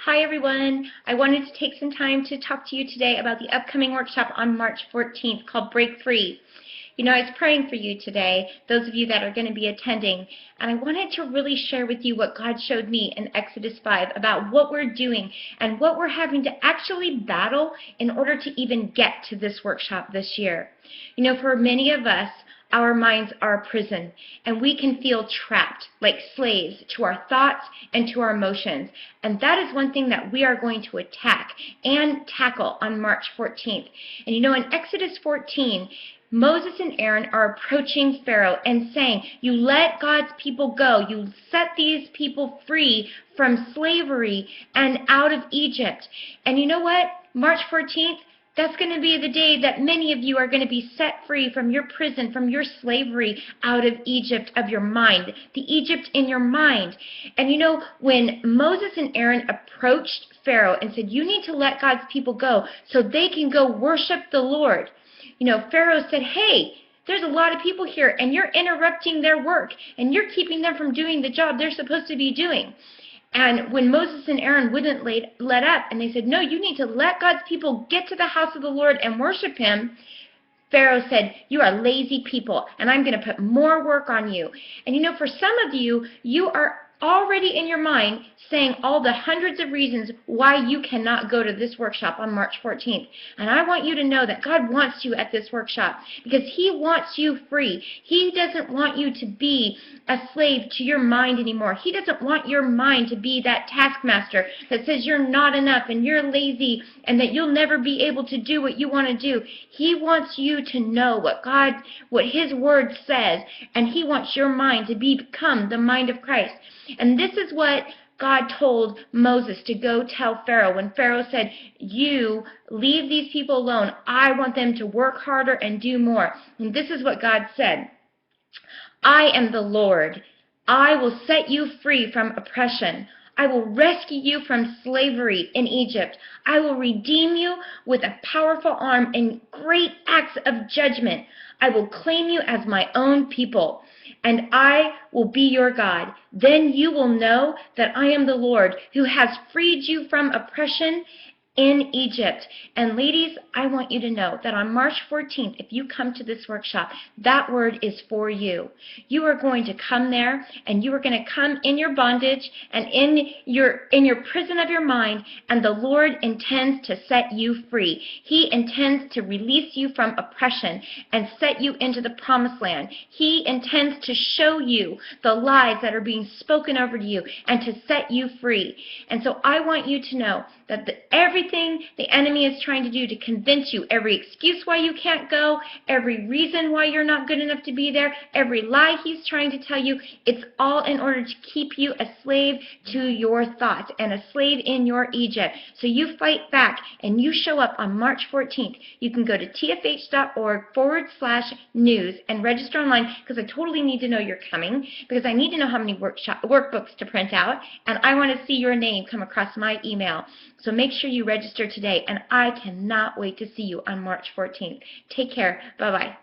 Hi everyone. I wanted to take some time to talk to you today about the upcoming workshop on March 14th called Break Free. You know, I was praying for you today, those of you that are going to be attending, and I wanted to really share with you what God showed me in Exodus 5 about what we're doing and what we're having to actually battle in order to even get to this workshop this year. You know, for many of us, our minds are a prison, and we can feel trapped like slaves to our thoughts and to our emotions. And that is one thing that we are going to attack and tackle on March 14th. And you know, in Exodus 14, Moses and Aaron are approaching Pharaoh and saying, you let God's people go. You set these people free from slavery and out of Egypt. And you know what? March 14th, that's going to be the day that many of you are going to be set free from your prison, from your slavery out of Egypt of your mind, the Egypt in your mind. And you know, when Moses and Aaron approached Pharaoh and said, you need to let God's people go so they can go worship the Lord, you know, Pharaoh said, hey, there's a lot of people here and you're interrupting their work and you're keeping them from doing the job they're supposed to be doing. And when Moses and Aaron wouldn't let up, and they said, no, you need to let God's people get to the house of the Lord and worship him, Pharaoh said, you are lazy people, and I'm going to put more work on you. And you know, for some of you, you are already in your mind saying all the hundreds of reasons why you cannot go to this workshop on March 14th. And I want you to know that God wants you at this workshop because he wants you free. He doesn't want you to be a slave to your mind anymore. He doesn't want your mind to be that taskmaster that says you're not enough and you're lazy and that you'll never be able to do what you want to do. He wants you to know what his word says, and he wants your mind to become the mind of Christ. And this is what God told Moses to go tell Pharaoh when Pharaoh said, you leave these people alone. I want them to work harder and do more. And this is what God said. I am the Lord. I will set you free from oppression. I will rescue you from slavery in Egypt. I will redeem you with a powerful arm and great acts of judgment. I will claim you as my own people, and I will be your God. Then you will know that I am the Lord who has freed you from oppression in Egypt. And ladies, I want you to know that on March 14th, if you come to this workshop, that word is for you. You are going to come there, and you are going to come in your bondage and in your prison of your mind, and the Lord intends to set you free. He intends to release you from oppression and set you into the promised land. He intends to show you the lies that are being spoken over to you and to set you free. And so I want you to know that everything the enemy is trying to do to convince you, every excuse why you can't go, every reason why you're not good enough to be there, every lie he's trying to tell you, it's all in order to keep you a slave to your thoughts and a slave in your Egypt. So you fight back and you show up on March 14th. You can go to tfh.org/news and register online because I totally need to know you're coming because I need to know how many workbooks to print out, and I want to see your name come across my email. So make sure you register today, and I cannot wait to see you on March 14th. Take care. Bye-bye.